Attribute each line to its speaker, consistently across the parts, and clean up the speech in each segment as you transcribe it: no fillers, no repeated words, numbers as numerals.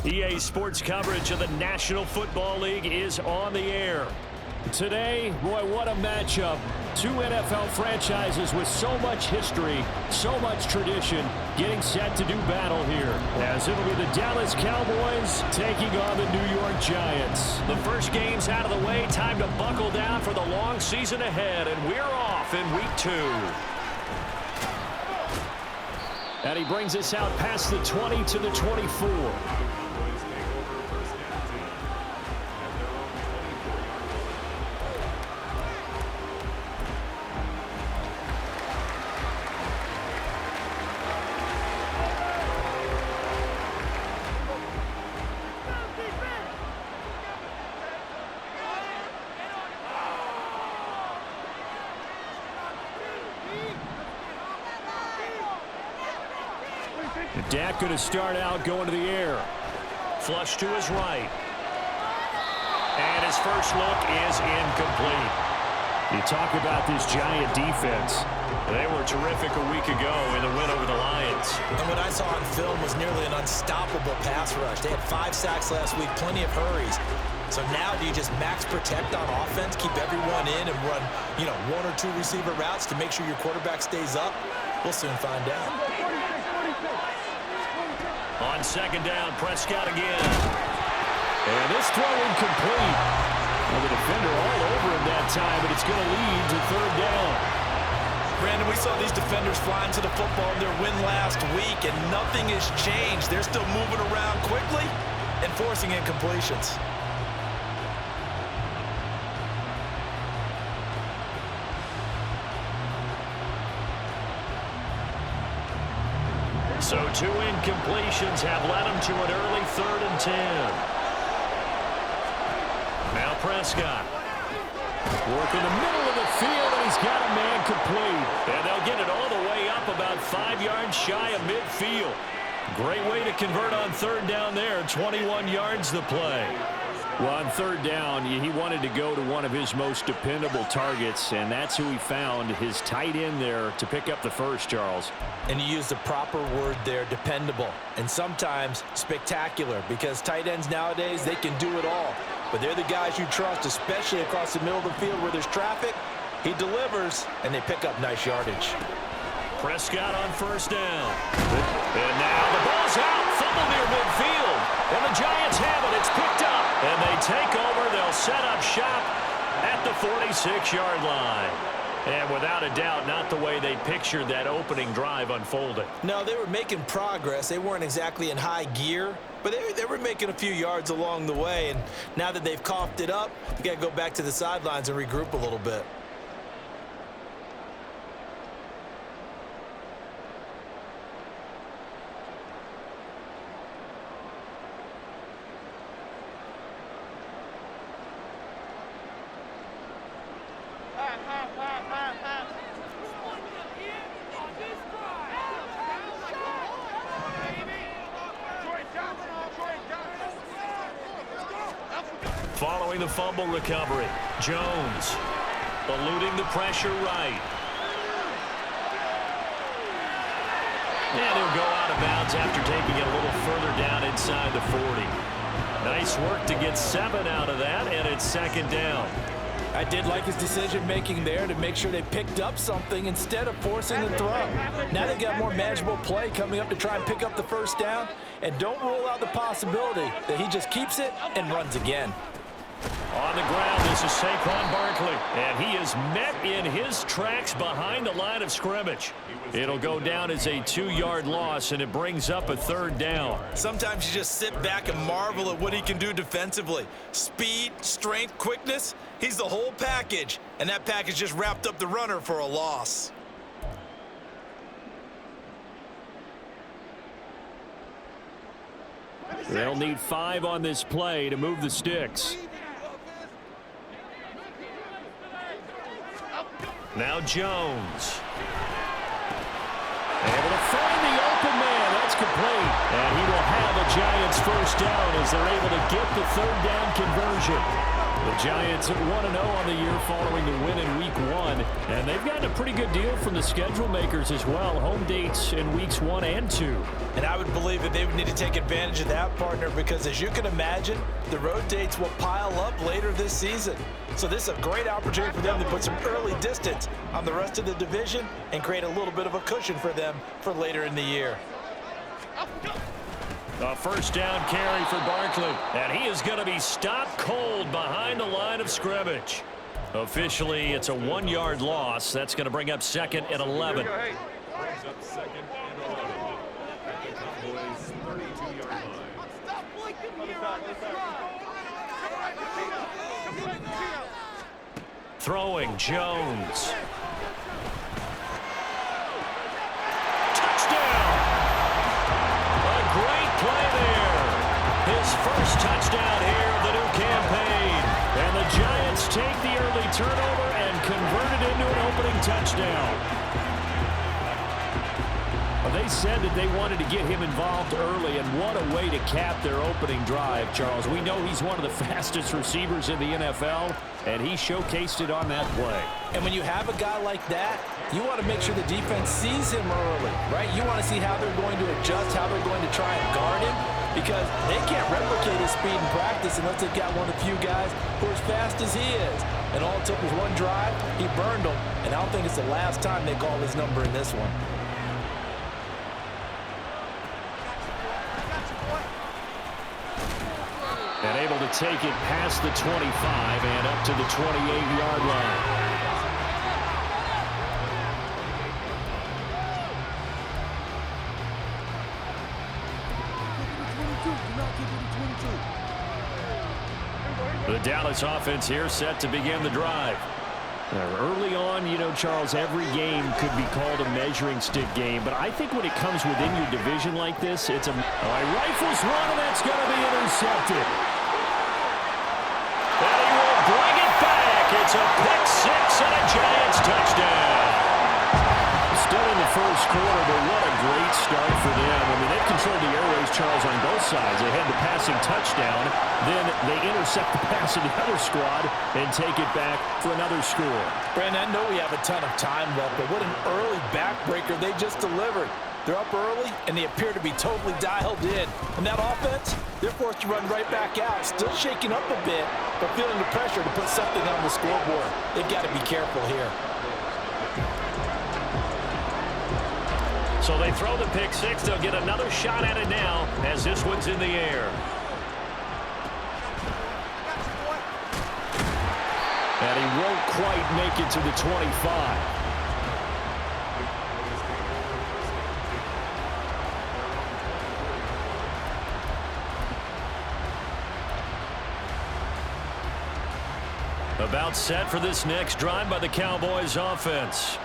Speaker 1: EA Sports coverage of the National Football League is on the air. Today, boy, what a matchup. Two NFL franchises with so much history, so much tradition, getting set to do battle here. As it'll be the Dallas Cowboys taking on the New York Giants. The first game's out of the way. Time to buckle down for the long season ahead. And we're off in week 2. And he brings us out past the 20 to the 24. Dak going to start out going to the air. Flush to his right. And his first look is incomplete. You talk about this Giant defense. They were terrific a week ago in the win over the Lions.
Speaker 2: And what I saw on film was nearly an unstoppable pass rush. They had 5 sacks last week, plenty of hurries. So now do you just max protect on offense, keep everyone in and run, 1 or 2 receiver routes to make sure your quarterback stays up? We'll soon find out.
Speaker 1: On second down, Prescott again. And this throw incomplete. Well, the defender all over him that time, but it's going to lead to third down.
Speaker 2: Brandon, we saw these defenders flying to the football in their win last week, and nothing has changed. They're still moving around quickly and forcing incompletions.
Speaker 1: So 2 incompletions have led him to an early 3rd and 10. Now Prescott. Work in the middle of the field, and he's got a man complete. And they'll get it all the way up about 5 yards shy of midfield. Great way to convert on third down there. 21 yards the play. Well, on third down, he wanted to go to one of his most dependable targets, and that's who he found, his tight end there, to pick up the first, Charles.
Speaker 2: And you used the proper word there, dependable, and sometimes spectacular, because tight ends nowadays, they can do it all. But they're the guys you trust, especially across the middle of the field where there's traffic. He delivers, and they pick up nice yardage.
Speaker 1: Prescott on first down. And now the ball's out. Fumble near midfield. And the Giants have it. It's picked up. And they take over. They'll set up shop at the 46-yard line. And without a doubt, not the way they pictured that opening drive unfolding.
Speaker 2: No, they were making progress. They weren't exactly in high gear, but they were making a few yards along the way. And now that they've coughed it up, you got to go back to the sidelines and regroup a little bit.
Speaker 1: Following the fumble recovery, Jones eluding the pressure right. And he'll go out of bounds after taking it a little further down inside the 40. Nice work to get 7 out of that, and it's second down.
Speaker 2: I did like his decision-making there to make sure they picked up something instead of forcing the throw. Now they've got more manageable play coming up to try and pick up the first down, and don't rule out the possibility that he just keeps it and runs again.
Speaker 1: On the ground, this is Saquon Barkley, and he is met in his tracks behind the line of scrimmage. It'll go down as a 2-yard loss, and it brings up a third down.
Speaker 2: Sometimes you just sit back and marvel at what he can do defensively. Speed, strength, quickness, he's the whole package, and that package just wrapped up the runner for a loss.
Speaker 1: They'll need 5 on this play to move the sticks. Now Jones. Able to find the open man. That's complete. And he will have a Giants first down as they're able to get the third down conversion. The Giants 1-0 on the year following the win in Week 1. And they've gotten a pretty good deal from the schedule makers as well. Home dates in Weeks 1 and 2.
Speaker 2: And I would believe that they would need to take advantage of that, partner, because as you can imagine, the road dates will pile up later this season. So this is a great opportunity for them to put some early distance on the rest of the division and create a little bit of a cushion for them for later in the year.
Speaker 1: A first down carry for Barkley, and he is going to be stopped cold behind the line of scrimmage. Officially, it's a 1-yard loss. That's going to bring up second and 11. Throwing Jones. Play there. His first touchdown here of the new campaign. And the Giants take the early turnover and convert it into an opening touchdown. Well, they said that they wanted to get him involved early, and what a way to cap their opening drive, Charles. We know he's one of the fastest receivers in the NFL, and he showcased it on that play.
Speaker 2: And when you have a guy like that, you want to make sure the defense sees him early, right? You want to see how they're going to adjust, how they're going to try and guard him, because they can't replicate his speed in practice unless they've got one of the few guys who are as fast as he is. And all it took was one drive, he burned them, and I don't think it's the last time they call his number in this one.
Speaker 1: And able to take it past the 25 and up to the 28-yard line. The Dallas offense here set to begin the drive. Early on, you know, Charles, every game could be called a measuring stick game, but I think when it comes within your division like this, it's a... rifles one, and that's going to be intercepted. And he will bring it back. It's a pick six and a Giants touchdown. Still in the first quarter, but what a great start for them. I mean, they've controlled the airways, Charles, on both sides. They had the passing touchdown, then they intercept the pass of the other squad and take it back for another score.
Speaker 2: Brandon, I know we have a ton of time left, but what an early backbreaker they just delivered. They're up early, and they appear to be totally dialed in. And that offense, they're forced to run right back out, still shaking up a bit, but feeling the pressure to put something on the scoreboard. They've got to be careful here.
Speaker 1: So they throw the pick six. They'll get another shot at it now as this one's in the air. And he won't quite make it to the 25. About set for this next drive by the Cowboys offense.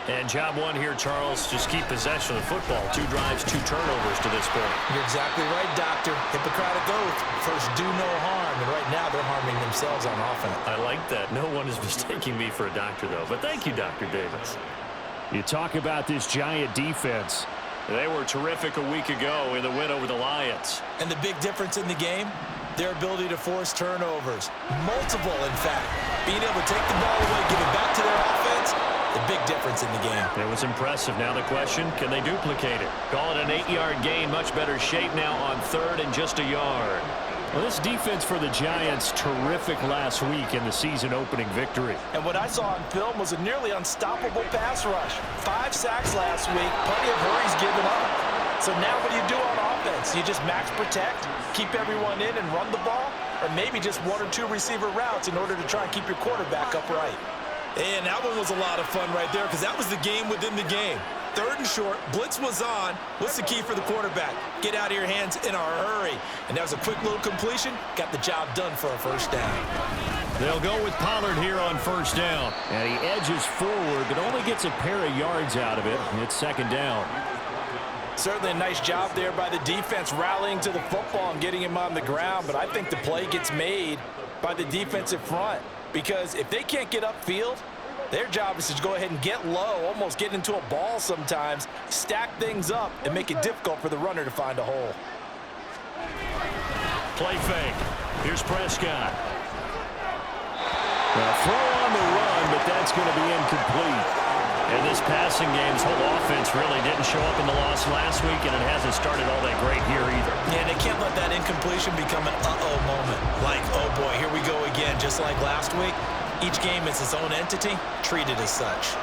Speaker 1: And job one here, Charles, just keep possession of the football. 2 drives, 2 turnovers to this point.
Speaker 2: You're exactly right, Doctor. Hippocratic oath. First, do no harm. And right now, they're harming themselves on offense.
Speaker 1: I like that. No one is mistaking me for a doctor, though. But thank you, Dr. Davis. You talk about this Giant defense. They were terrific a week ago in the win over the Lions.
Speaker 2: And the big difference in the game? Their ability to force turnovers. Multiple, in fact. Being able to take the ball away, give it back to their offense, the big difference in the game.
Speaker 1: It was impressive. Now the question, can they duplicate it? Call it an 8-yard gain. Much better shape now on 3rd and just a yard. Well, this defense for the Giants, terrific last week in the season-opening victory.
Speaker 2: And what I saw on film was a nearly unstoppable pass rush. 5 sacks last week, plenty of hurries given up. So now what do you do on offense? You just max protect, keep everyone in and run the ball, or maybe just 1 or 2 receiver routes in order to try and keep your quarterback upright. And that one was a lot of fun right there because that was the game within the game. 3rd and short, blitz was on. What's the key for the quarterback? Get out of your hands in a hurry. And that was a quick little completion. Got the job done for a first down.
Speaker 1: They'll go with Pollard here on first down. And he edges forward, but only gets a pair of yards out of it. And it's 2nd down.
Speaker 2: Certainly a nice job there by the defense rallying to the football and getting him on the ground. But I think the play gets made by the defensive front. Because if they can't get upfield, their job is to go ahead and get low, almost get into a ball sometimes, stack things up, and make it difficult for the runner to find a hole.
Speaker 1: Play fake. Here's Prescott. Throw on the run, but that's going to be incomplete. And this passing game's whole offense really didn't show up in the loss last week, and it hasn't started all that great here either.
Speaker 2: Yeah, they can't let that incompletion become an uh-oh moment. Like, oh boy, here we go again, just like last week. Each game is its own entity, treated as such.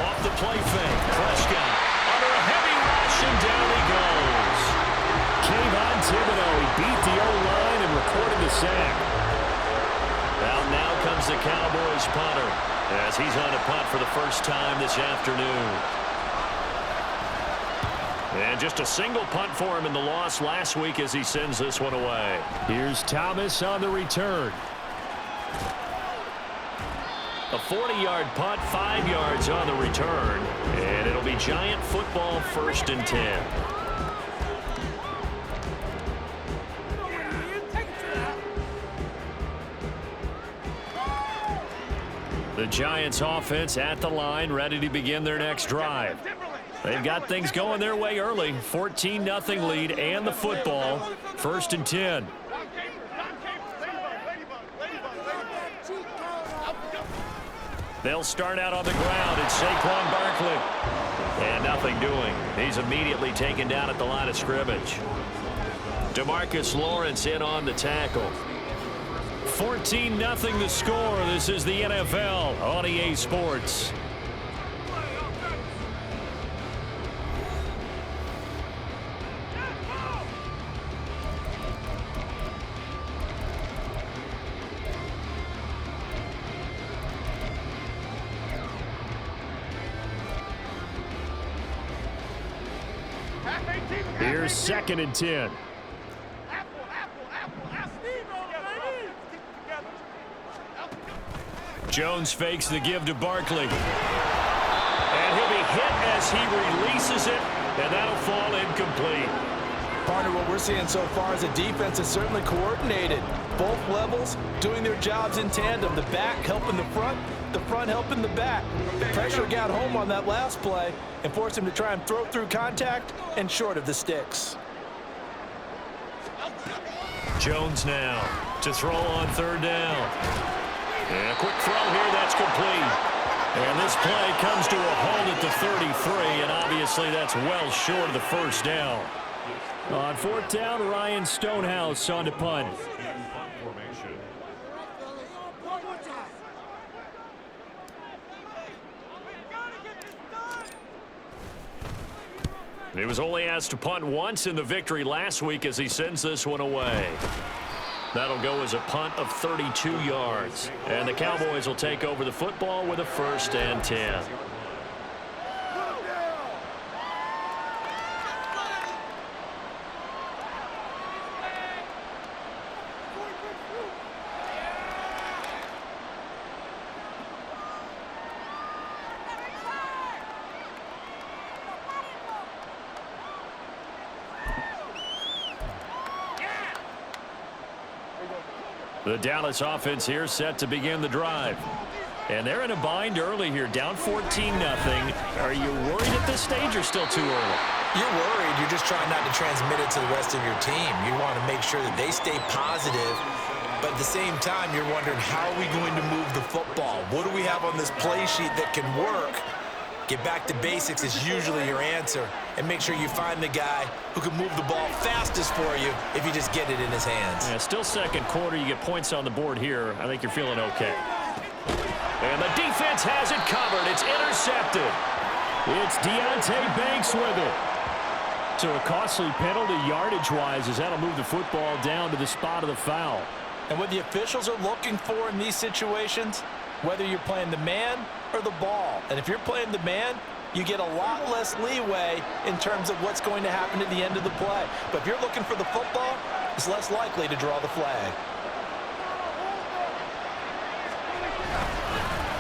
Speaker 1: Off the play fake, Prescott under a heavy rush, and down he goes. Kayvon Thibodeau, he beat the O-line and recorded the sack. Now comes the Cowboys punter as he's on a punt for the first time this afternoon. And just a single punt for him in the loss last week as he sends this one away. Here's Thomas on the return. A 40-yard punt, 5 yards on the return, and it'll be Giant football, 1st and 10. The Giants offense at the line, ready to begin their next drive. They've got things going their way early. 14-0 lead and the football. 1st and 10. They'll start out on the ground. It's Saquon Barkley. And nothing doing. He's immediately taken down at the line of scrimmage. DeMarcus Lawrence in on the tackle. 14-0 the score. This is the NFL on EA Sports. Here's 2nd and 10. Jones fakes the give to Barkley. And he'll be hit as he releases it, and that'll fall incomplete.
Speaker 2: Partner, what we're seeing so far is a defense is certainly coordinated. Both levels doing their jobs in tandem. The back helping the front helping the back. Pressure got home on that last play and forced him to try and throw through contact and short of the sticks.
Speaker 1: Jones now to throw on 3rd down. And a quick throw here, that's complete. And this play comes to a halt at the 33, and obviously that's well short of the 1st down. On 4th down, Ryan Stonehouse on to punt. He was only asked to punt once in the victory last week as he sends this one away. That'll go as a punt of 32 yards. And the Cowboys will take over the football with a 1st and 10. The Dallas offense here set to begin the drive. And they're in a bind early here, down 14-0. Are you worried at this stage or still too early?
Speaker 2: You're worried. You're just trying not to transmit it to the rest of your team. You want to make sure that they stay positive. But at the same time, you're wondering, how are we going to move the football? What do we have on this play sheet that can work? Get back to basics is usually your answer. And make sure you find the guy who can move the ball fastest for you if you just get it in his hands.
Speaker 1: Yeah, still 2nd quarter. You get points on the board here. I think you're feeling okay. And the defense has it covered. It's intercepted. It's Deonte Banks with it. So a costly penalty yardage-wise as that'll move the football down to the spot of the foul.
Speaker 2: And what the officials are looking for in these situations, whether you're playing the man or the ball. And if you're playing the man, you get a lot less leeway in terms of what's going to happen at the end of the play. But if you're looking for the football, it's less likely to draw the flag.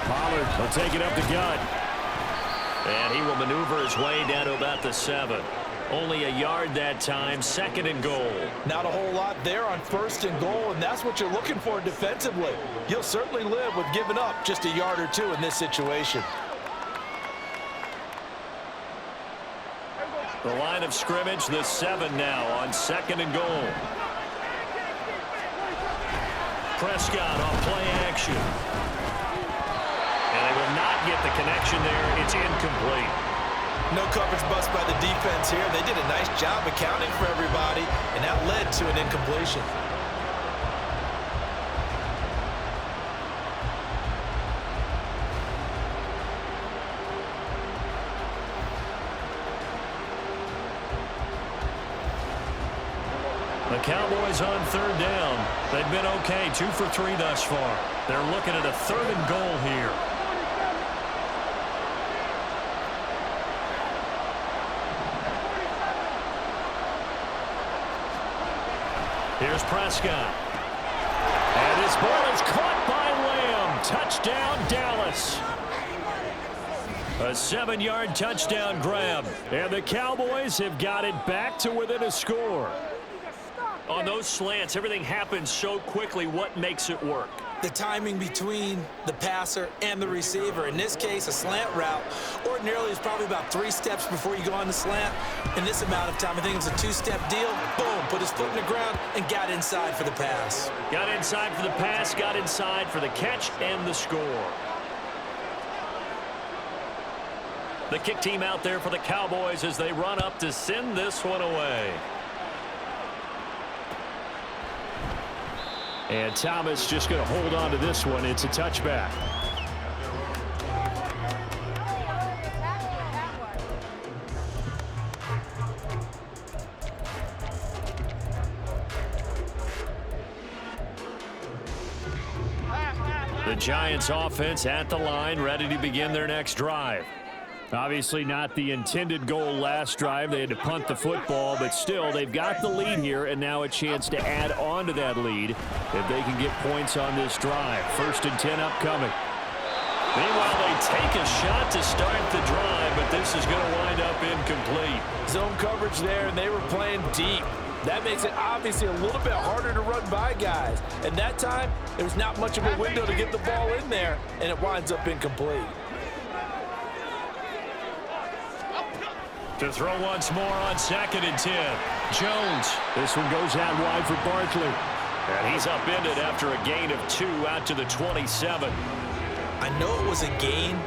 Speaker 1: Pollard will take it up the gut. And he will maneuver his way down to about the 7. Only a yard that time, 2nd and goal.
Speaker 2: Not a whole lot there on 1st and goal, and that's what you're looking for defensively. You'll certainly live with giving up just a yard or 2 in this situation.
Speaker 1: The line of scrimmage, the 7 now on 2nd and goal. Prescott on play action. And they will not get the connection there. It's incomplete.
Speaker 2: No coverage bust by the defense here. They did a nice job accounting for everybody, and that led to an incompletion.
Speaker 1: The Cowboys on 3rd down. They've been okay, 2 for 3 thus far. They're looking at a 3rd and goal here. Here's Prescott. And this ball is caught by Lamb. Touchdown, Dallas. A 7-yard touchdown grab. And the Cowboys have got it back to within a score. On those slants, everything happens so quickly. What makes it work?
Speaker 2: The timing between the passer and the receiver. In this case, a slant route ordinarily is probably about 3 steps before you go on the slant. In this amount of time, I think it was a 2-step deal. Boom, put his foot in the ground and got inside for the pass.
Speaker 1: Got inside for the pass, got inside for the catch and the score. The kick team out there for the Cowboys as they run up to send this one away. And Thomas just going to hold on to this one. It's a touchback. The Giants offense at the line, ready to begin their next drive. Obviously not the intended goal last drive. They had to punt the football, but still, they've got the lead here, and now a chance to add on to that lead if they can get points on this drive. 1st and 10 upcoming. Meanwhile, they take a shot to start the drive, but this is going to wind up incomplete.
Speaker 3: Zone coverage there, and they were playing deep. That makes it obviously a little bit harder to run by guys. And that time, there's not much of a window to get the ball in there, and it winds up incomplete.
Speaker 1: To throw once more on 2nd and 10. Jones. This one goes out wide for Barkley. And he's upended after a gain of 2 out to the 27.
Speaker 2: I know it was a gain,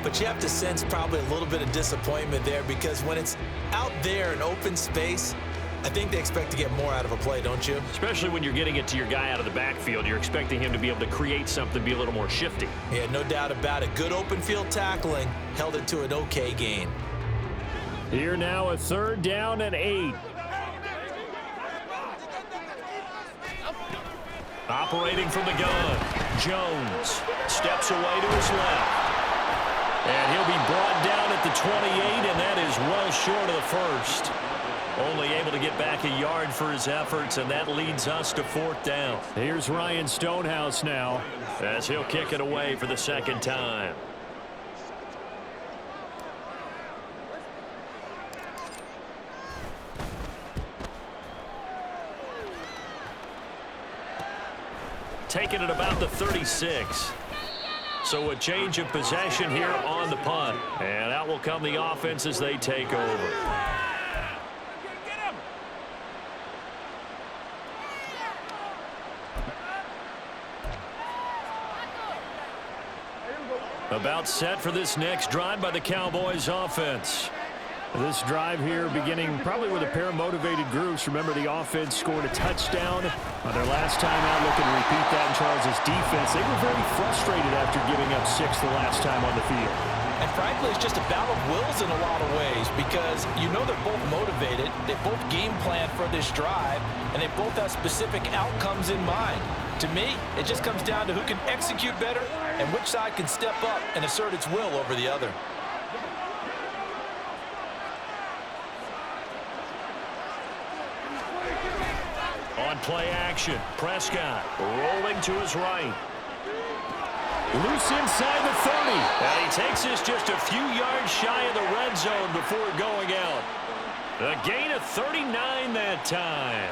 Speaker 2: but you have to sense probably a little bit of disappointment there because when it's out there in open space, I think they expect to get more out of a play, don't you?
Speaker 1: Especially when you're getting it to your guy out of the backfield. You're expecting him to be able to create something, be a little more shifty.
Speaker 2: Yeah, no doubt about it. Good open field tackling held it to an okay gain.
Speaker 1: Here now a 3rd down and 8. Operating from the gun. Jones steps away to his left. And he'll be brought down at the 28, and that is well short of the 1st. Only able to get back a yard for his efforts, and that leads us to 4th down. Here's Ryan Stonehouse now as he'll kick it away for the 2nd time. Taking it about the 36. So a change of possession here on the punt. And out will come the offense as they take over. About set for this next drive by the Cowboys offense. This drive here beginning probably with a pair of motivated groups. Remember, the offense scored a touchdown on their last time out. Looking to repeat that in Charles' defense. They were very frustrated after giving up 6 the last time on the field.
Speaker 2: And frankly, it's just a battle of wills in a lot of ways because you know they're both motivated. They both game plan for this drive, and they both have specific outcomes in mind. To me, it just comes down to who can execute better and which side can step up and assert its will over the other.
Speaker 1: On play action, Prescott rolling to his right. Loose inside the 30. And he takes this just a few yards shy of the red zone before going out. A gain of 39 that time.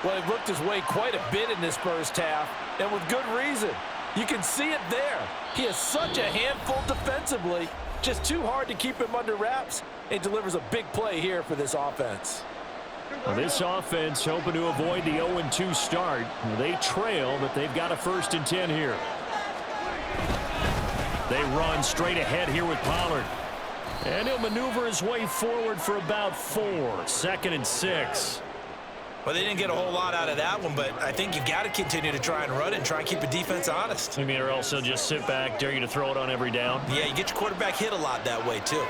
Speaker 3: Well, he worked his way quite a bit in this first half, and with good reason. You can see it there. He is such a handful defensively. Just too hard to keep him under wraps, and delivers a big play here for this offense.
Speaker 1: Well, this offense hoping to avoid the 0-2 start. They trail, but they've got a 1st and 10 here. They run straight ahead here with Pollard. And he'll maneuver his way forward for about 4. 2nd and 6.
Speaker 2: Well, they didn't get a whole lot out of that one, but I think you've got to continue to try and run it and try and keep the defense honest.
Speaker 1: You mean, or else they'll just sit back, dare you to throw it on every down?
Speaker 2: Yeah, you get your quarterback hit a lot that way, too.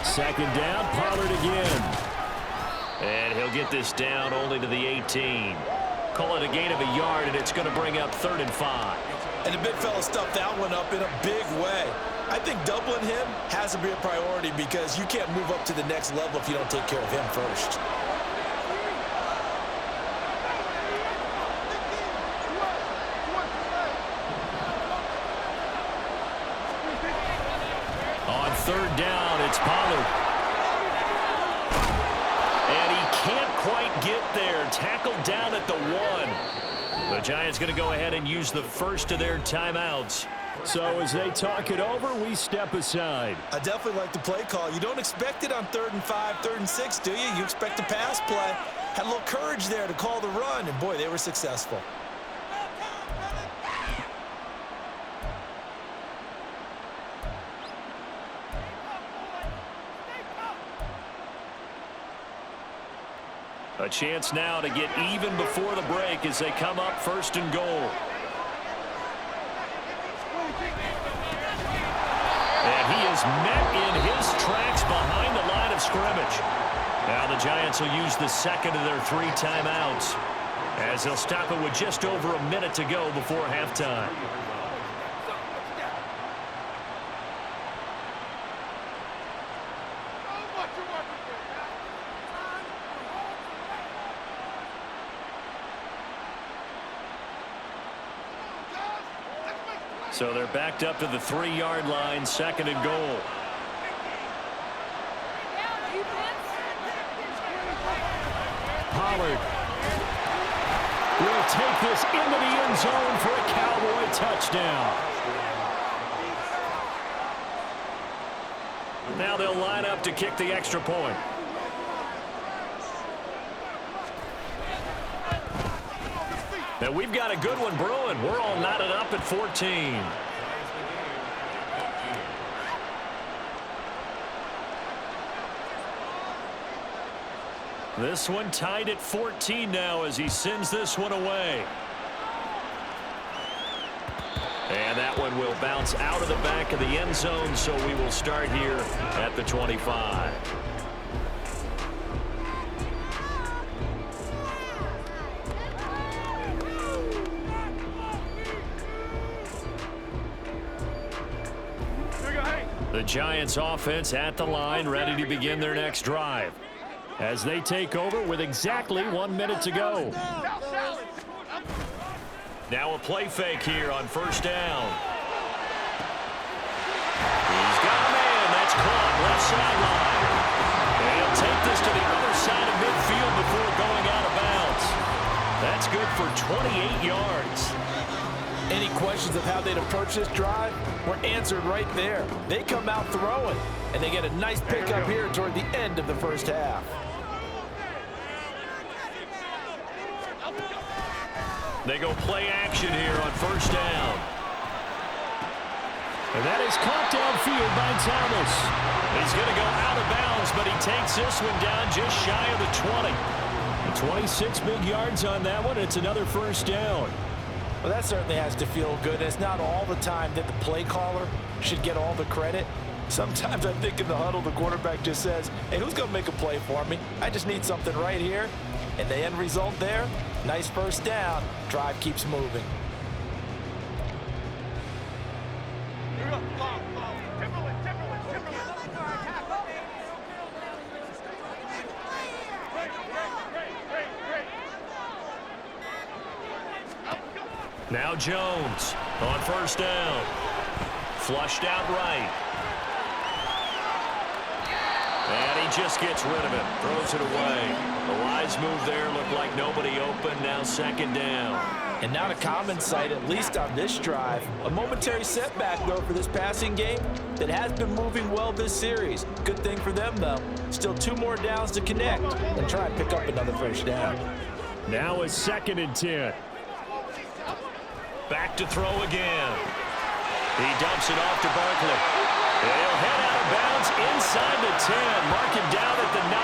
Speaker 1: 2nd down, Pollard again. And he'll get this down only to the 18. Call it a gain of a yard, and it's going to bring up 3rd and 5.
Speaker 2: And the big fella stuffed that one up in a big way. I think doubling him has to be a priority because you can't move up to the next level if you don't take care of him first.
Speaker 1: On 3rd down, it's Pollard. And he can't quite get there. Tackled down at the 1. The Giants going to go ahead and use the first of their timeouts. So as they talk it over, we step aside.
Speaker 2: I definitely like the play call. You don't expect it on 3rd and 5, 3rd and 6, do you? You expect a pass play. Had a little courage there to call the run, and boy, they were successful.
Speaker 1: A chance now to get even before the break as they come up 1st and goal. And he is met in his tracks behind the line of scrimmage. Now the Giants will use the 2nd of their 3 timeouts as they'll stop it with just over a minute to go before halftime. So they're backed up to the 3-yard line, 2nd and goal. Pollard will take this into the end zone for a Cowboy touchdown. Now they'll line up to kick the extra point. Now we've got a good one brewing. We're all knotted up at 14. This one tied at 14 now as he sends this one away. And that one will bounce out of the back of the end zone, so we will start here at the 25. The Giants offense at the line, ready to begin their next drive as they take over with exactly 1 minute to go. Now a play fake here on 1st down. He's got a man. That's caught left sideline. And he'll take this to the other side of midfield before going out of bounds. That's good for 28 yards.
Speaker 3: Any questions of how they'd approach this drive were answered right there. They come out throwing, and they get a nice pickup here toward the end of the 1st half.
Speaker 1: They go play action here on 1st down. And that is caught downfield by Thomas. He's going to go out of bounds, but he takes this one down just shy of the 20. And 26 big yards on that one. It's another 1st down.
Speaker 3: Well, that certainly has to feel good. It's not all the time that the play caller should get all the credit. Sometimes I think in the huddle, the quarterback just says, hey, who's going to make a play for me? I just need something right here. And the end result there, nice 1st down. Drive keeps moving.
Speaker 1: Now Jones on 1st down. Flushed out right. And he just gets rid of it. Throws it away. A wise move there. Looked like nobody open. Now 2nd down.
Speaker 3: And not a common sight, at least on this drive. A momentary setback, though, for this passing game that has been moving well this series. Good thing for them, though. Still 2 more downs to connect and try and pick up another first down.
Speaker 1: Now a 2nd and 10. Back to throw again. He dumps it off to Barkley. He'll head out of bounds inside the 10. Mark him down at the 9.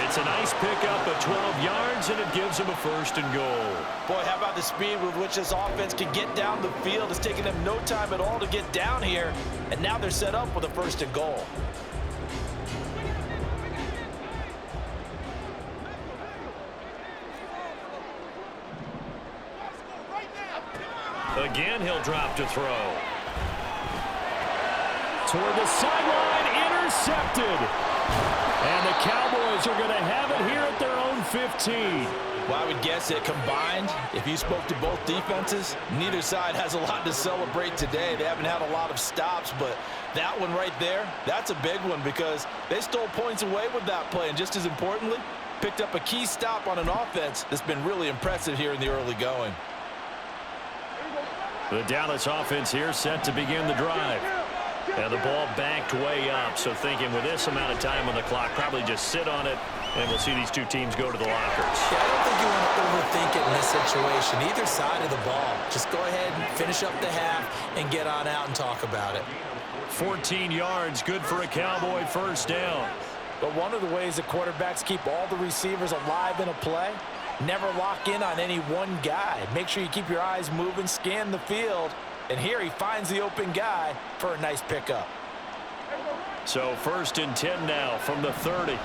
Speaker 1: It's a nice pickup of 12 yards, and it gives him a 1st and goal.
Speaker 3: Boy, how about the speed with which this offense can get down the field? It's taken them no time at all to get down here, and now they're set up with a 1st and goal.
Speaker 1: Again, he'll drop to throw. Toward the sideline, intercepted. And the Cowboys are going to have it here at their own 15.
Speaker 3: Well, I would guess that combined, if you spoke to both defenses, neither side has a lot to celebrate today. They haven't had a lot of stops, but that one right there, that's a big one because they stole points away with that play. And just as importantly, picked up a key stop on an offense that's been really impressive here in the early going.
Speaker 1: The Dallas offense here set to begin the drive. And the ball backed way up, so thinking with this amount of time on the clock, probably just sit on it, and we'll see these two teams go to the lockers.
Speaker 2: Yeah, I don't think you want to overthink it in this situation. Either side of the ball. Just go ahead and finish up the half and get on out and talk about it.
Speaker 1: 14 yards, good for a Cowboy 1st down.
Speaker 3: But one of the ways that quarterbacks keep all the receivers alive in a play, never lock in on any one guy. Make sure you keep your eyes moving, scan the field. And here he finds the open guy for a nice pickup.
Speaker 1: So 1st and 10 now from the 30.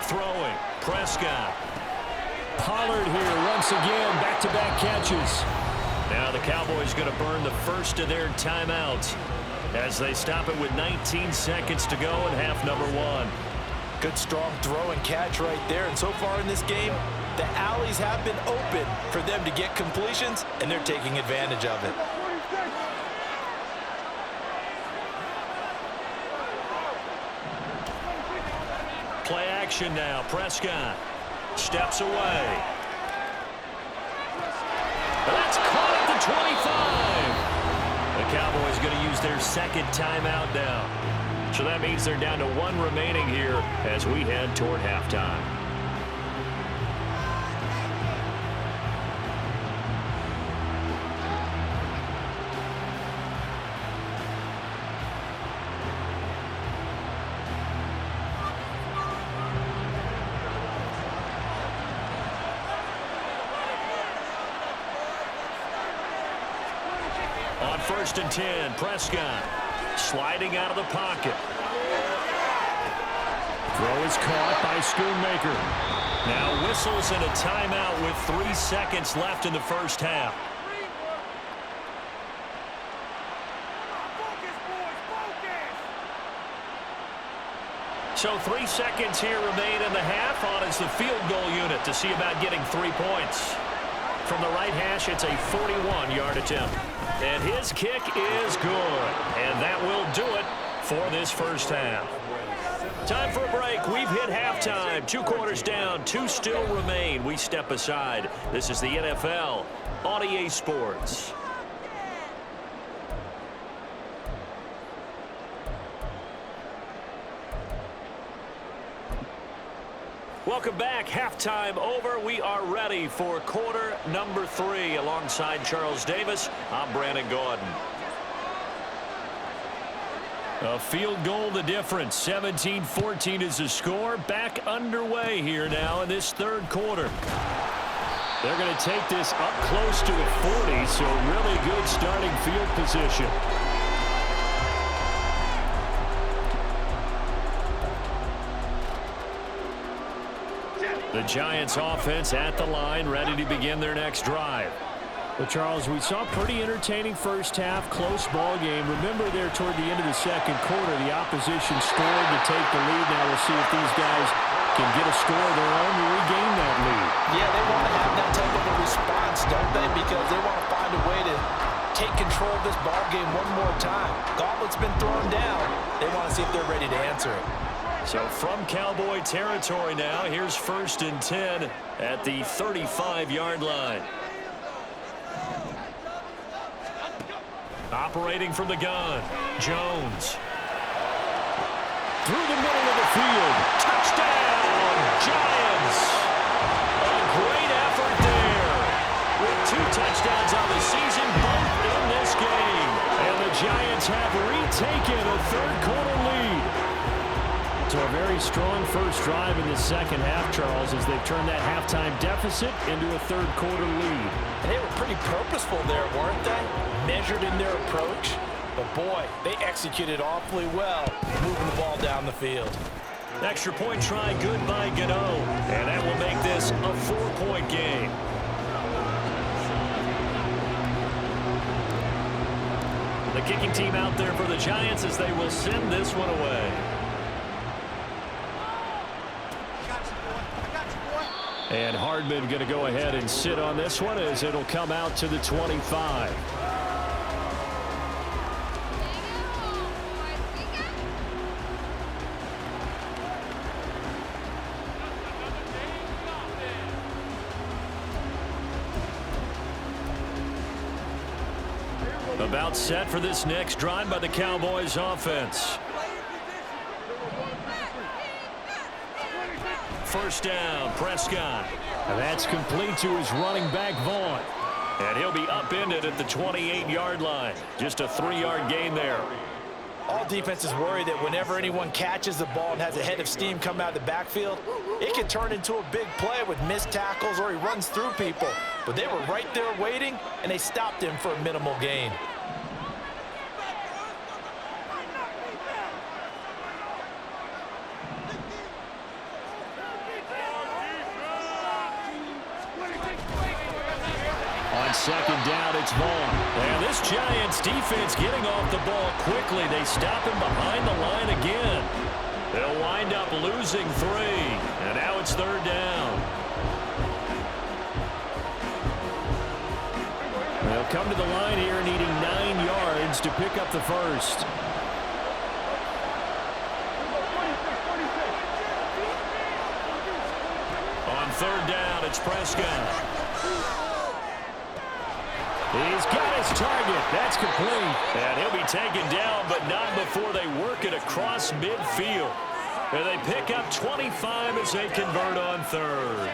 Speaker 1: Throwing, Prescott. Pollard here once again, back-to-back catches. Now the Cowboys going to burn the first of their timeouts as they stop it with 19 seconds to go in half number 1.
Speaker 3: Good strong throw and catch right there. And so far in this game, the alleys have been open for them to get completions, and they're taking advantage of it.
Speaker 1: Play action now. Prescott steps away. That's caught at the 25. The Cowboys going to use their 2nd timeout now. So that means they're down to 1 remaining here as we head toward halftime. On 1st and 10, Prescott sliding out of the pocket. Throw is caught by Schoonmaker. Now whistles and a timeout with 3 seconds left in the 1st half. So 3 seconds here remain in the half. On is the field goal unit to see about getting 3 points. From the right hash, it's a 41-yard attempt. And his kick is good. And that will do it for this 1st half. Time for a break. We've hit halftime. 2 quarters down. 2 still remain. We step aside. This is the NFL on EA Sports. Welcome back. Halftime over. We are ready for quarter number 3. Alongside Charles Davis, I'm Brandon Gordon. A field goal the difference. 17-14 is the score. Back underway here now in this 3rd quarter. They're going to take this up close to a 40, so really good starting field position. The Giants offense at the line, ready to begin their next drive. Well, Charles, we saw a pretty entertaining 1st half, close ball game. Remember there toward the end of the 2nd quarter, the opposition scored to take the lead. Now we'll see if these guys can get a score of their own to regain that lead.
Speaker 3: Yeah, they want to have that type of a response, don't they? Because they want to find a way to take control of this ball game one more time. Gauntlet's been thrown down. They want to see if they're ready to answer it.
Speaker 1: So from Cowboy territory now, here's 1st and 10 at the 35-yard line. Operating from the gun, Jones. Through the middle of the field. Touchdown, Giants. A great effort there. With 2 touchdowns on the season, both in this game. And the Giants have retaken a third-quarter lead. So a very strong first drive in the second half, Charles, as they've turned that halftime deficit into a third-quarter lead.
Speaker 3: And they were pretty purposeful there, weren't they? Measured in their approach. But, boy, they executed awfully well, moving the ball down the field.
Speaker 1: Extra point try, good by Gano. And that will make this a 4-point game. The kicking team out there for the Giants as they will send this one away. And Hardman going to go ahead and sit on this one as it'll come out to the 25. About set for this next drive by the Cowboys offense. First down, Prescott. And that's complete to his running back, Vaughn. And he'll be upended at the 28-yard line. Just a 3-yard gain there.
Speaker 3: All defenses worry that whenever anyone catches the ball and has a head of steam come out of the backfield, it can turn into a big play with missed tackles or he runs through people. But they were right there waiting, and they stopped him for a minimal gain.
Speaker 1: On second down, it's Vaughn. And this Giants defense getting off the ball quickly. They stop him behind the line again. They'll wind up losing 3. And now it's 3rd down. They'll come to the line here needing 9 yards to pick up the first. On 3rd down, it's Prescott. He's got his target. That's complete. And he'll be taken down, but not before they work it across midfield. And they pick up 25 as they convert on 3rd.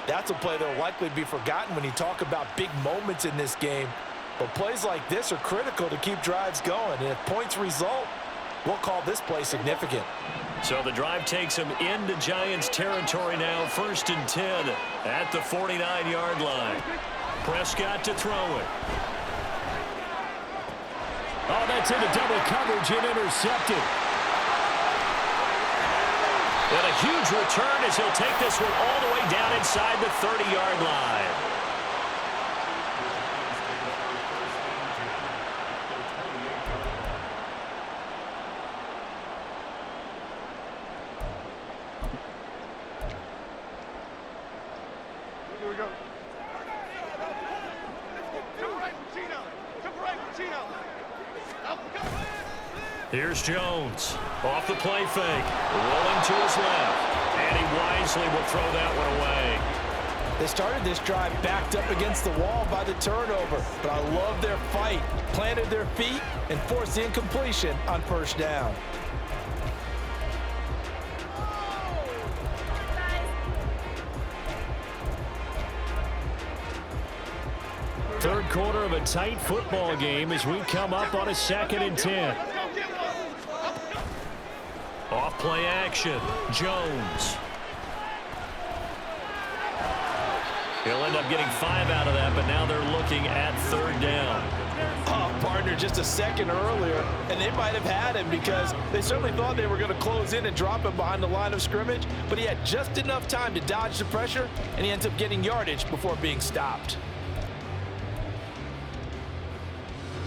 Speaker 3: That's a play that will likely be forgotten when you talk about big moments in this game. But plays like this are critical to keep drives going. And if points result, we'll call this play significant.
Speaker 1: So the drive takes them into Giants territory now. 1st and 10 at the 49-yard line. Prescott to throw it. Oh, that's into double coverage and intercepted. And a huge return as he'll take this one all the way down inside the 30-yard line.
Speaker 4: Here we go.
Speaker 1: Here's Jones. Off the play fake. Rolling to his left. And he wisely will throw that one away.
Speaker 3: They started this drive backed up against the wall by the turnover. But I love their fight. Planted their feet and forced the incompletion on 1st down.
Speaker 1: Third quarter of a tight football game as we come up on a 2nd and 10. Off play action, Jones. He'll end up getting 5 out of that, but now they're looking at 3rd down.
Speaker 3: Oh, partner, just a second earlier, and they might have had him because they certainly thought they were going to close in and drop him behind the line of scrimmage, but he had just enough time to dodge the pressure, and he ends up getting yardage before being stopped.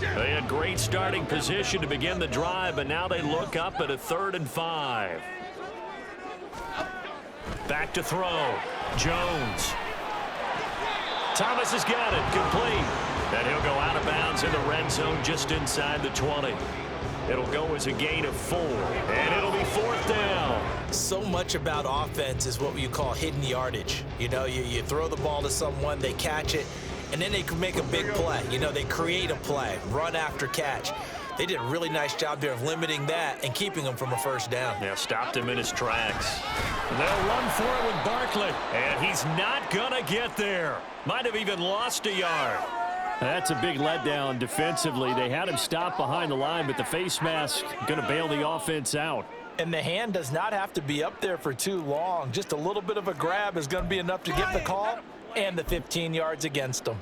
Speaker 1: They had great starting position to begin the drive, but now they look up at a 3rd and 5. Back to throw. Jones. Thomas has got it. Complete. And he'll go out of bounds in the red zone just inside the 20. It'll go as a gain of 4, and it'll be 4th down.
Speaker 2: So much about offense is what you call hidden yardage. You know, you throw the ball to someone, they catch it, and then they can make a big play. You know, they create a play, run after catch. They did a really nice job there of limiting that and keeping him from a first down.
Speaker 1: Yeah, stopped him in his tracks. They'll run for it with Barkley, and he's not going to get there. Might have even lost a yard. That's a big letdown defensively. They had him stopped behind the line, but the face mask going to bail the offense out.
Speaker 3: And the hand does not have to be up there for too long. Just a little bit of a grab is going to be enough to get the call and the 15 yards against them.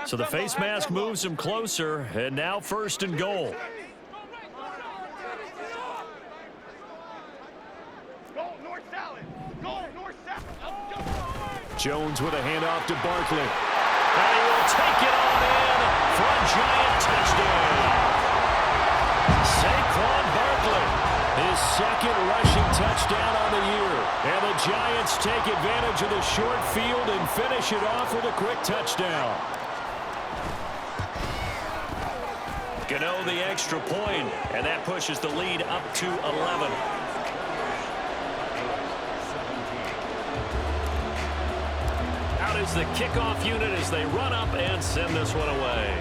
Speaker 1: So the face mask moves him closer, and now 1st and goal. Jones with a handoff to Barkley. And he will take it on in for a giant touchdown. Saquon Barkley, his 2nd rushing touchdown on the year. And the Giants take advantage of the short field and finish it off with a quick touchdown. Gano the extra point, and that pushes the lead up to 11. Out is the kickoff unit as they run up and send this one away.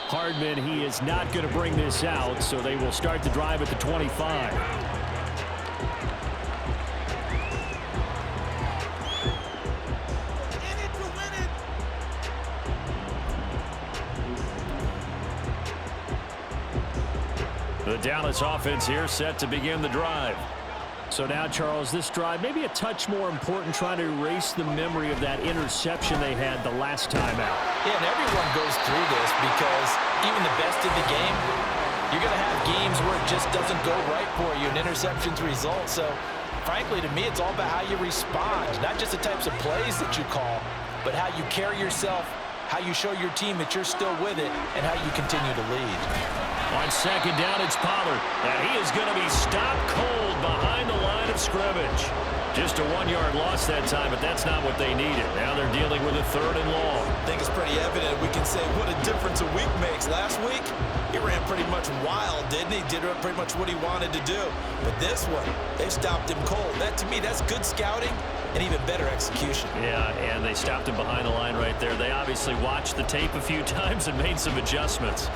Speaker 1: Hardman, he is not going to bring this out, so they will start the drive at the 25. The Dallas offense here set to begin the drive. So now, Charles, this drive maybe a touch more important, trying to erase the memory of that interception they had the last time out.
Speaker 3: Yeah, and everyone goes through this because even the best of the game, you're going to have games where it just doesn't go right for you and interceptions result. So, frankly, to me, it's all about how you respond, not just the types of plays that you call, but how you carry yourself, how you show your team that you're still with it, and how you continue to lead.
Speaker 1: On 2nd down, it's Pollard, and he is going to be stopped cold behind the line of scrimmage. Just a 1-yard loss that time, but that's not what they needed. Now they're dealing with a 3rd and long.
Speaker 2: I think it's pretty evident. We can say what a difference a week makes. Last week, he ran pretty much wild, didn't he? Did pretty much what he wanted to do. But this one, they stopped him cold. That, to me, that's good scouting and even better execution.
Speaker 1: Yeah, and they stopped him behind the line right there. They obviously watched the tape a few times and made some adjustments.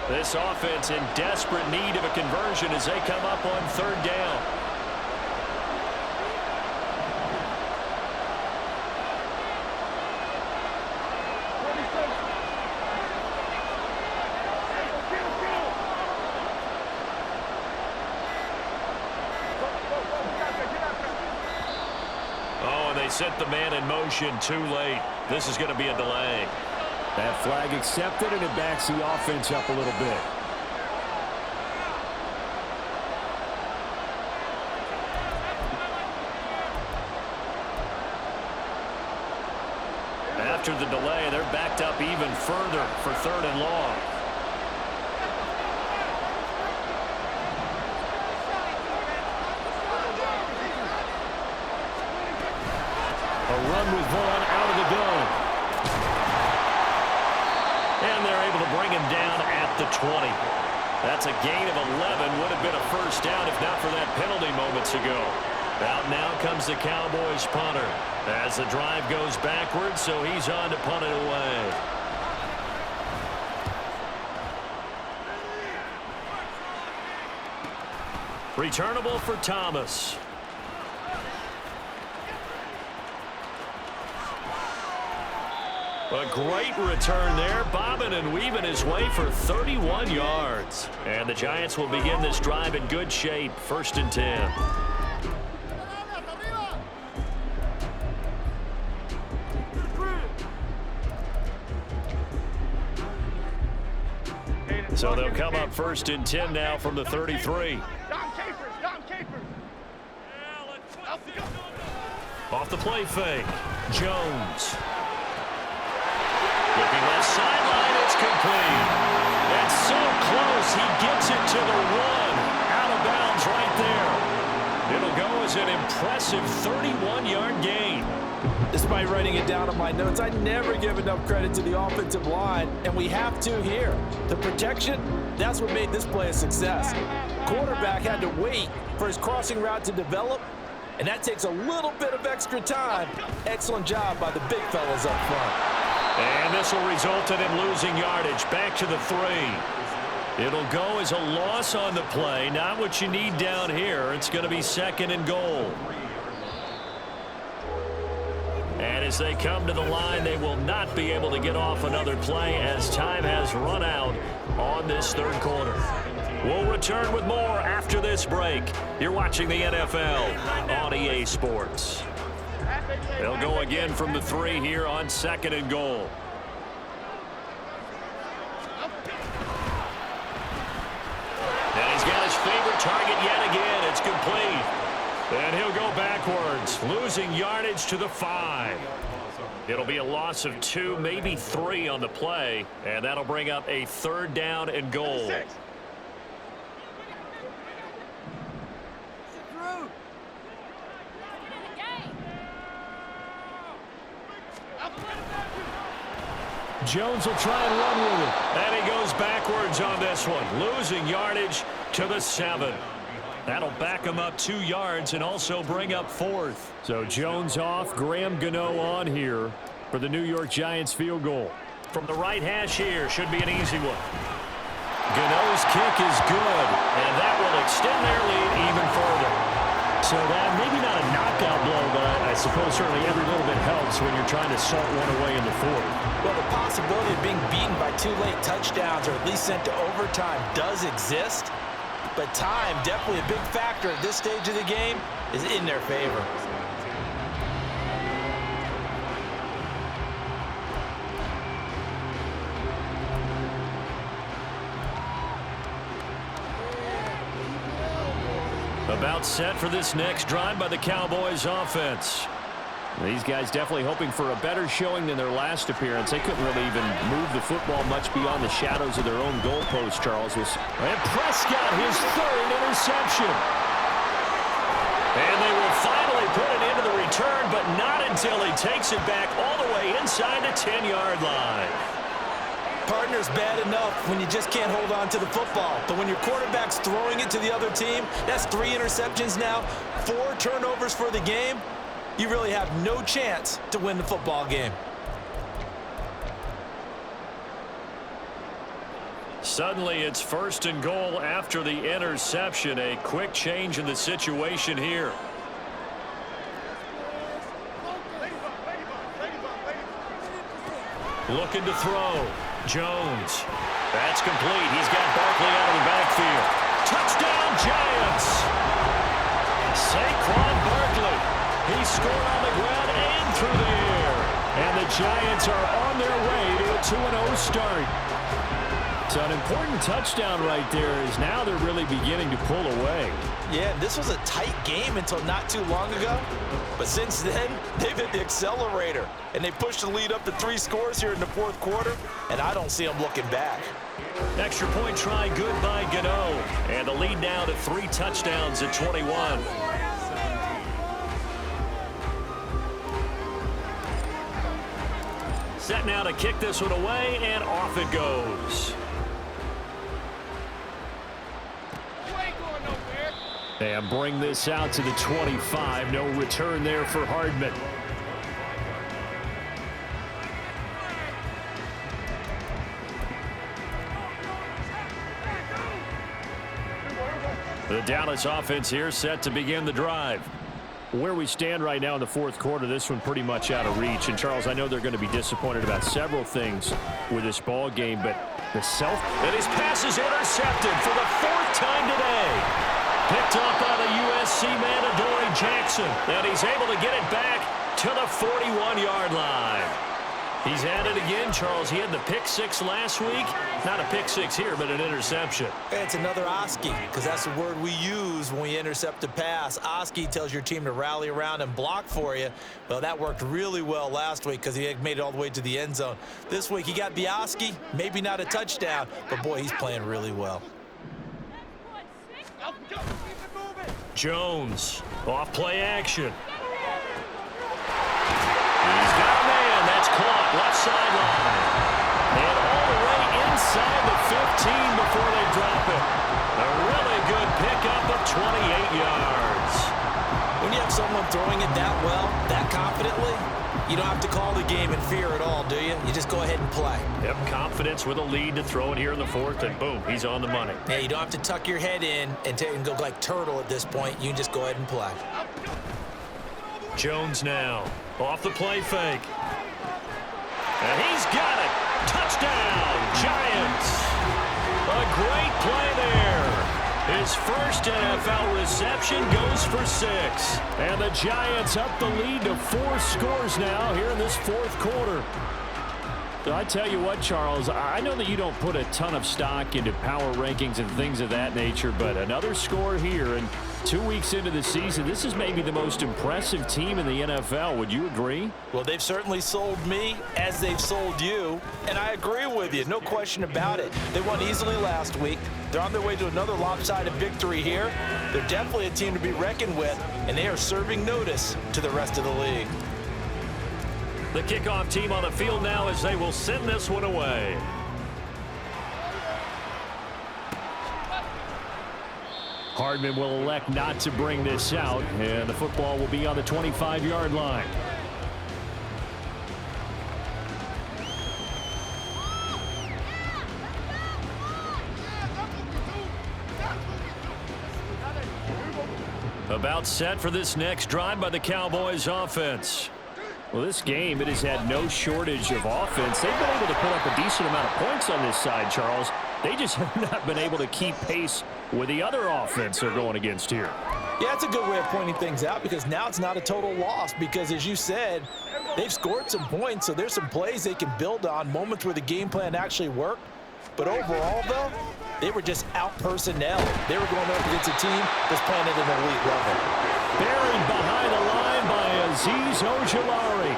Speaker 1: This offense in desperate need of a conversion as they come up on 3rd down. Oh, and they set the man in motion too late. This is going to be a delay. That flag accepted, and it backs the offense up a little bit. After the delay, they're backed up even further for 3rd and long. A run with Vaughn out of the gun. And they're able to bring him down at the 20. That's a gain of 11. Would have been a 1st down if not for that penalty moments ago. Out now comes the Cowboys punter as the drive goes backwards, so he's on to punt it away. Returnable for Thomas. A great return there, bobbing and weaving his way for 31 yards. And the Giants will begin this drive in good shape, 1st and 10. So they'll come up 1st and 10 now from the 33. Off the play fake, Jones. Looking left sideline, it's complete. And so close, he gets it to the 1. Out of bounds yards right there. It'll go as an impressive 31-yard gain.
Speaker 3: Despite writing it down on my notes, I never give enough credit to the offensive line, and we have to here. The protection, that's what made this play a success. Quarterback had to wait for his crossing route to develop, and that takes a little bit of extra time. Excellent job by the big fellas up front.
Speaker 1: And this will result in him losing yardage back to the 3. It'll go as a loss on the play. Not what you need down here. It's going to be 2nd and goal. And as they come to the line, they will not be able to get off another play as time has run out on this 3rd quarter. We'll return with more after this break. You're watching the NFL on EA Sports. They'll go again from the 3 here on 2nd and goal. And he's got his favorite target yet again. It's complete. And he'll go backwards, losing yardage to the 5. It'll be a loss of 2, maybe 3 on the play, and that'll bring up a 3rd down and goal. Jones will try and run with it. And he goes backwards on this one, losing yardage to the 7. That'll back him up 2 yards and also bring up 4th. So Jones off, Graham Gano on here for the New York Giants field goal. From the right hash here, should be an easy one. Gano's kick is good, and that will extend their lead even further. So that maybe not a knockout blow, but I suppose certainly every little bit helps when you're trying to salt one away in the 4th.
Speaker 3: Well, the possibility of being beaten by 2 late touchdowns or at least sent to overtime does exist. But time, definitely a big factor at this stage of the game, is in their favor.
Speaker 1: About set for this next drive by the Cowboys offense. These guys definitely hoping for a better showing than their last appearance. They couldn't really even move the football much beyond the shadows of their own goalpost, Charles. And Prescott, his 3rd interception. And they will finally put it into the return, but not until he takes it back all the way inside the 10-yard line.
Speaker 2: Partner's bad enough when you just can't hold on to the football. But when your quarterback's throwing it to the other team, that's 3 interceptions now, 4 turnovers for the game. You really have no chance to win the football game.
Speaker 1: Suddenly it's 1st and goal after the interception. A quick change in the situation here. Looking to throw. Jones. That's complete. He's got Barkley out of the backfield. Touchdown, Giants! Saquon Barkley. He scored on the ground and through the air. And the Giants are on their way to a 2-0 start. So an important touchdown right there is now they're really beginning to pull away.
Speaker 2: Yeah, this was a tight game until not too long ago. But since then, they've hit the accelerator. And they pushed the lead up to 3 scores here in the 4th quarter. And I don't see them looking back.
Speaker 1: Extra point try good by Gano. And the lead now to 3 touchdowns at 21. Set now to kick this one away, and off it goes. And bring this out to the 25. No return there for Hardman. The Dallas offense here set to begin the drive. Where we stand right now in the 4th quarter, this one pretty much out of reach. And, Charles, I know they're going to be disappointed about several things with this ball game, but the and his pass is intercepted for the 4th time today. Picked up by the USC man, Adoree Jackson. And he's able to get it back to the 41-yard line. He's at it again, Charles. He had the pick 6 last week. Not a pick 6 here, but an interception.
Speaker 2: It's another Oski, because that's the word we use when we intercept a pass. Oski tells your team to rally around and block for you. Well, that worked really well last week because he made it all the way to the end zone. This week he got the Oski, maybe not a touchdown, but boy, he's playing really well.
Speaker 1: Jones, off play action. He's got a man. That's caught. Left sideline. And all the way inside the 15 before they drop it. A really good pickup of 28 yards.
Speaker 2: When you have someone throwing it that well, that confidently, you don't have to call the game in fear at all, do you? You just go ahead and play.
Speaker 1: Yep, confidence with a lead to throw it here in the fourth, and boom, he's on the money.
Speaker 2: Yeah, you don't have to tuck your head in and go like turtle at this point. You can just go ahead and play.
Speaker 1: Jones now, off the play fake. And he's got it. Touchdown, Giants. A great play there. His first NFL reception goes for 6. And the Giants up the lead to 4 scores now here in this fourth quarter. So I tell you what, Charles, I know that you don't put a ton of stock into power rankings and things of that nature, but another score here, and 2 weeks into the season, this is maybe the most impressive team in the NFL. Would you agree?
Speaker 3: Well, they've certainly sold me as they've sold you, and I agree with you. No question about it. They won easily last week. They're on their way to another lopsided victory here. They're definitely a team to be reckoned with, and they are serving notice to the rest of the league.
Speaker 1: The kickoff team on the field now as they will send this one away. Hardman will elect not to bring this out, and the football will be on the 25-yard line. About set for this next drive by the Cowboys offense. Well, this game, it has had no shortage of offense. They've been able to put up a decent amount of points on this side, Charles. They just have not been able to keep pace with the other offense they're going against here.
Speaker 3: Yeah, that's a good way of pointing things out, because now it's not a total loss, because as you said, they've scored some points, so there's some plays they can build on, moments where the game plan actually worked. But overall, though, they were just out-personnel. They were going up against a team that's playing at an elite level.
Speaker 1: Buried behind the line by Azeez Ojulari.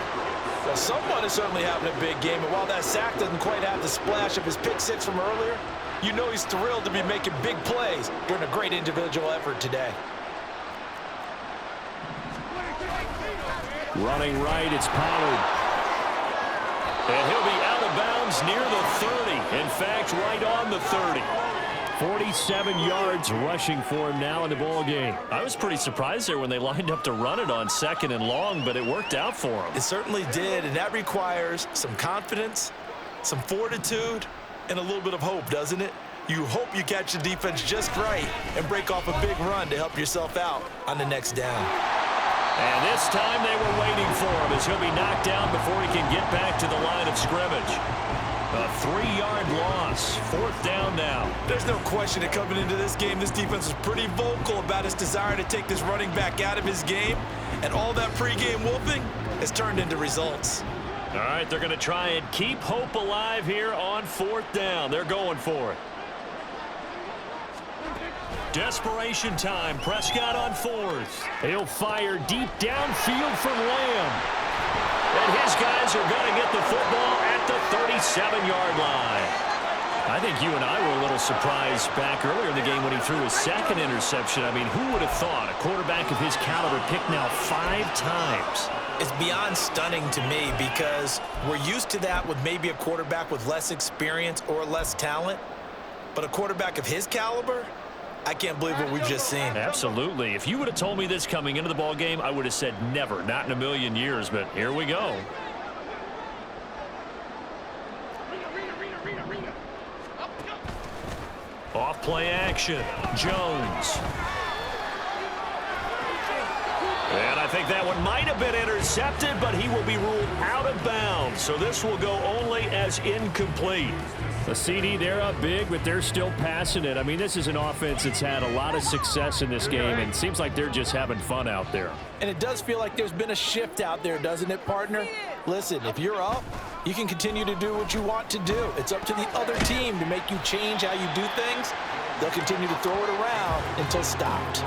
Speaker 3: Well, someone is certainly having a big game, and while that sack doesn't quite have the splash of his pick six from earlier, you know he's thrilled to be making big plays during a great individual effort today.
Speaker 1: Running right, it's Pollard. And he'll be out of bounds near the 30. In fact, right on the 30. 47 yards rushing for him now in the ball game. I was pretty surprised there when they lined up to run it on 2nd and long, but it worked out for him.
Speaker 3: It certainly did, and that requires some confidence, some fortitude, and a little bit of hope, doesn't it? You hope you catch the defense just right and break off a big run to help yourself out on the next down.
Speaker 1: And this time they were waiting for him as he'll be knocked down before he can get back to the line of scrimmage. A 3-yard loss. 4th down now.
Speaker 3: There's no question that coming into this game, this defense was pretty vocal about its desire to take this running back out of his game. And all that pregame wolfing has turned into results.
Speaker 1: All right, they're going to try and keep hope alive here on 4th down. They're going for it. Desperation time. Prescott on 4th. He'll fire deep downfield for Lamb. And his guys are going to get the football at the 37-yard line. I think you and I were a little surprised back earlier in the game when he threw his 2nd interception. I mean, who would have thought a quarterback of his caliber picked now 5 times?
Speaker 2: It's beyond stunning to me, because we're used to that with maybe a quarterback with less experience or less talent. But a quarterback of his caliber, I can't believe what we've just seen.
Speaker 1: Absolutely. If you would have told me this coming into the ball game, I would have said never, not in a million years, but here we go. Off play action. Jones. And I think that one might have been intercepted, but he will be ruled out of bounds. So this will go only as incomplete. The CD, they're up big, but they're still passing it. I mean, this is an offense that's had a lot of success in this game, and it seems like they're just having fun out there.
Speaker 3: And it does feel like there's been a shift out there, doesn't it, partner? Listen, if you're up, you can continue to do what you want to do. It's up to the other team to make you change how you do things. They'll continue to throw it around until stopped.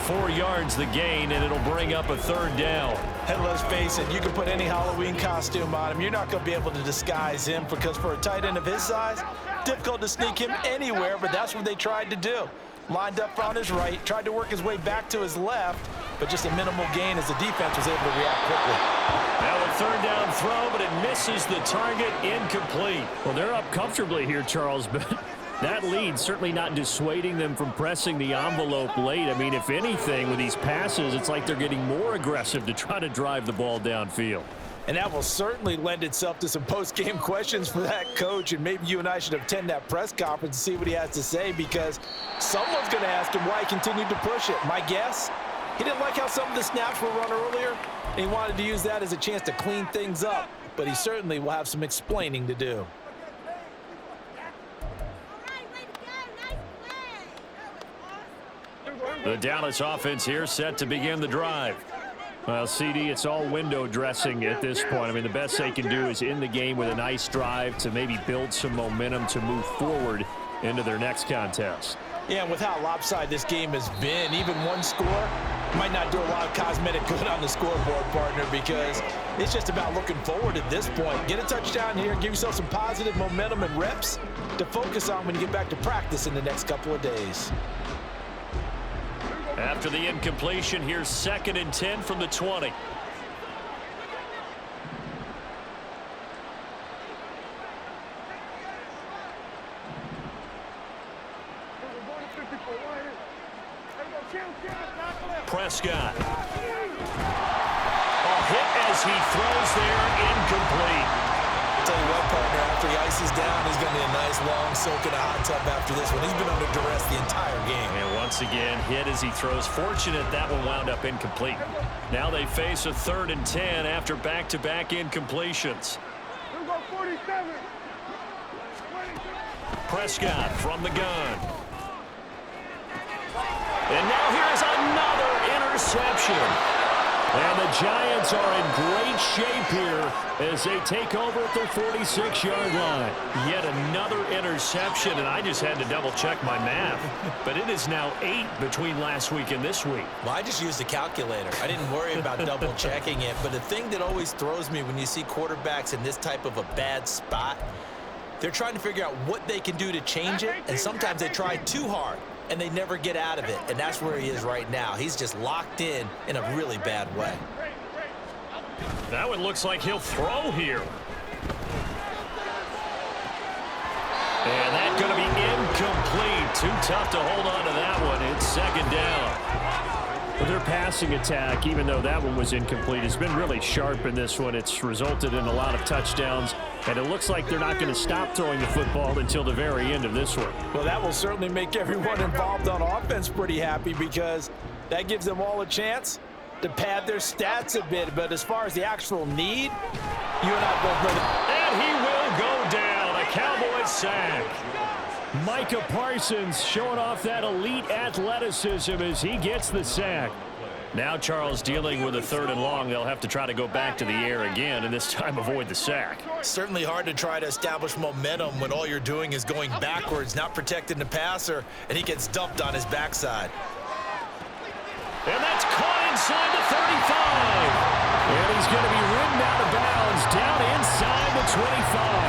Speaker 1: 4 yards the gain, and it'll bring up a 3rd down.
Speaker 3: And let's face it, you can put any Halloween costume on him. You're not going to be able to disguise him, because for a tight end of his size, difficult to sneak him anywhere, but that's what they tried to do. lined up on his right, tried to work his way back to his left, but just a minimal gain as the defense was able to react quickly.
Speaker 1: Now a third down throw, but it misses the target, incomplete. Well, they're up comfortably here, Charles, but that lead certainly not dissuading them from pressing the envelope late. I mean, if anything, with these passes, it's like they're getting more aggressive to try to drive the ball downfield.
Speaker 3: And that will certainly lend itself to some post-game questions for that coach, and maybe you and I should attend that press conference and see what he has to say, because someone's going to ask him why he continued to push it. My guess, he didn't like how some of the snaps were run earlier, and he wanted to use that as a chance to clean things up, but he certainly will have some explaining to do.
Speaker 1: The Dallas offense here set to begin the drive. Well, CD, it's all window dressing at this point. I mean, the best they can do is end the game with a nice drive to maybe build some momentum to move forward into their next contest.
Speaker 3: Yeah, and with how lopsided this game has been, even one score might not do a lot of cosmetic good on the scoreboard, partner, because it's just about looking forward at this point. Get a touchdown here, give yourself some positive momentum and reps to focus on when you get back to practice in the next couple of days.
Speaker 1: After the incompletion, here's 2nd and 10 from the 20. Prescott. A hit as he throws there, incomplete.
Speaker 2: Tell you what, partner, after he ices down, he's going to need a nice long soak in a hot tub after this one. He's been under duress the entire game.
Speaker 1: And once again, hit as he throws. Fortunate that one wound up incomplete. Now they face a 3rd and 10 after back-to-back incompletions. Prescott from the gun. And now here's another interception. And the Giants are in great shape here as they take over at their 46-yard line. Yet another interception, and I just had to double-check my math. But it is now 8 between last week and this week.
Speaker 2: Well, I just used a calculator. I didn't worry about double-checking it. But the thing that always throws me when you see quarterbacks in this type of a bad spot, they're trying to figure out what they can do to change it, and sometimes they try too hard, and they never get out of it. And that's where he is right now. He's just locked in a really bad way.
Speaker 1: That one looks like he'll throw here. And that's going to be incomplete. Too tough to hold on to that one. It's 2nd down. Well, their passing attack, even though that one was incomplete, has been really sharp in this one. It's resulted in a lot of touchdowns, and it looks like they're not going to stop throwing the football until the very end of this one.
Speaker 3: Well, that will certainly make everyone involved on offense pretty happy, because that gives them all a chance to pad their stats a bit. But as far as the actual need, you and I both know that.
Speaker 1: And he will go down. A Cowboys sack. Micah Parsons showing off that elite athleticism as he gets the sack. Now Charles dealing with a 3rd and long. They'll have to try to go back to the air again, and this time avoid the sack.
Speaker 2: Certainly hard to try to establish momentum when all you're doing is going backwards, not protecting the passer, and he gets dumped on his backside.
Speaker 1: And that's caught inside the 35. And he's going to be ridden out of bounds down inside the 25.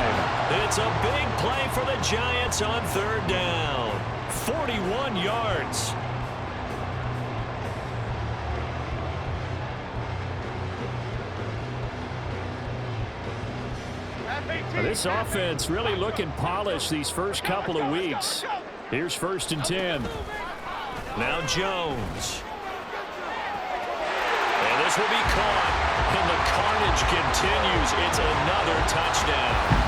Speaker 1: It's a big play for the Giants on 3rd down. 41 yards. Now this offense really looking polished these first couple of weeks. Here's 1st and 10. Now Jones. And this will be caught. And the carnage continues. It's another touchdown.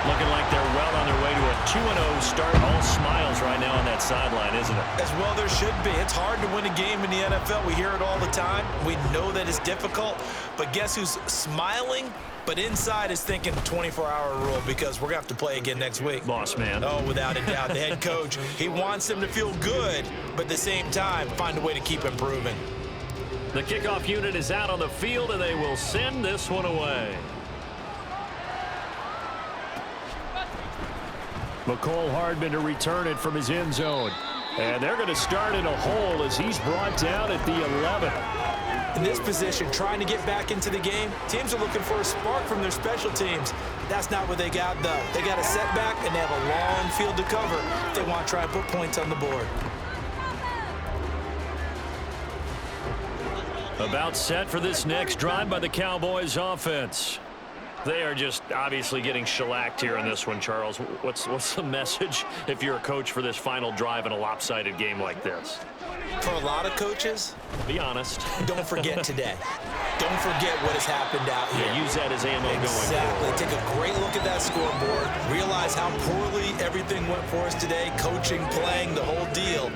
Speaker 1: Looking like they're well on their way to a 2-0 start. All smiles right now on that sideline, isn't it?
Speaker 2: As well there should be. It's hard to win a game in the NFL. We hear it all the time. We know that it's difficult. But guess who's smiling? But inside is thinking 24-hour rule, because we're going to have to play again next week.
Speaker 1: Boss man.
Speaker 2: Oh, without a doubt. The head coach, he wants them to feel good, but at the same time, find a way to keep improving.
Speaker 1: The kickoff unit is out on the field, and they will send this one away. McCole Hardman to return it from his end zone. And they're going to start in a hole as he's brought down at the 11.
Speaker 2: In this position, trying to get back into the game, teams are looking for a spark from their special teams. That's not what they got, though. They got a setback, and they have a long field to cover if they want to try and put points on the board.
Speaker 1: About set for this next drive by the Cowboys offense. They are just obviously getting shellacked here in this one, Charles. What's the message if you're a coach for this final drive in a lopsided game like this?
Speaker 2: For a lot of coaches,
Speaker 1: be honest.
Speaker 2: Don't forget today. Don't forget what has happened out here.
Speaker 1: Yeah, use that as ammo going
Speaker 2: Exactly.
Speaker 1: forward.
Speaker 2: Take a great look at that scoreboard. Realize how poorly everything went for us today. Coaching, playing, the whole deal.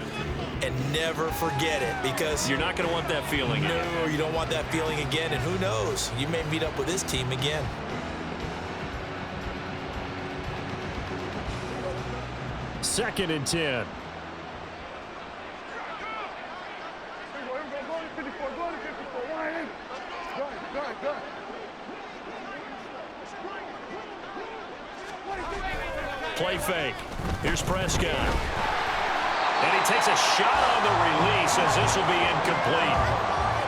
Speaker 2: And never forget it, because
Speaker 1: you're not going to want that feeling again.
Speaker 2: No, you don't want that feeling again. And who knows? You may meet up with this team again.
Speaker 1: Second and 10. Play fake. Here's Prescott. And he takes a shot on the release as this will be incomplete.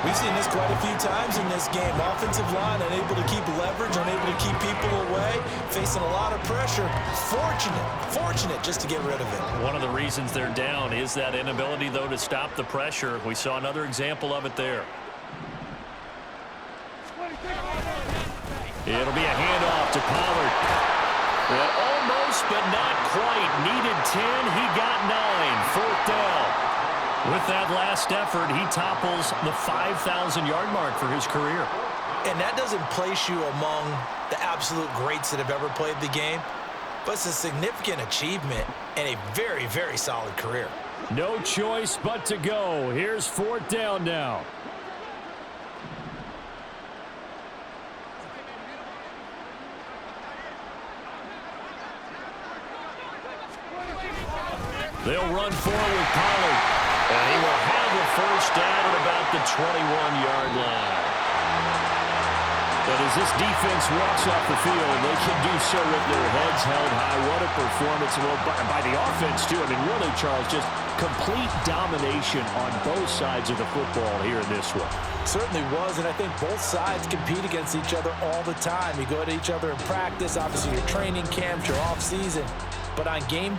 Speaker 2: We've seen this quite a few times in this game. Offensive line unable to keep leverage, unable to keep people away, facing a lot of pressure. Fortunate just to get rid of it.
Speaker 1: One of the reasons they're down is that inability, though, to stop the pressure. We saw another example of it there. It'll be a handoff to Pollard. And almost, but not quite. Needed 10. He got 9. Fourth down. With that last effort, he topples the 5,000-yard mark for his career.
Speaker 2: And that doesn't place you among the absolute greats that have ever played the game, but it's a significant achievement and a very, very solid career.
Speaker 1: No choice but to go. Here's fourth down now. They'll run forward with Pollard. And he will have the first down at about the 21-yard line. But as this defense walks off the field, they can do so with their heads held high. What a performance by the offense, too. I mean, really, Charles, just complete domination on both sides of the football here in this one.
Speaker 3: Certainly was, and I think both sides compete against each other all the time. You go to each other in practice, obviously your training camps, your off season, but on game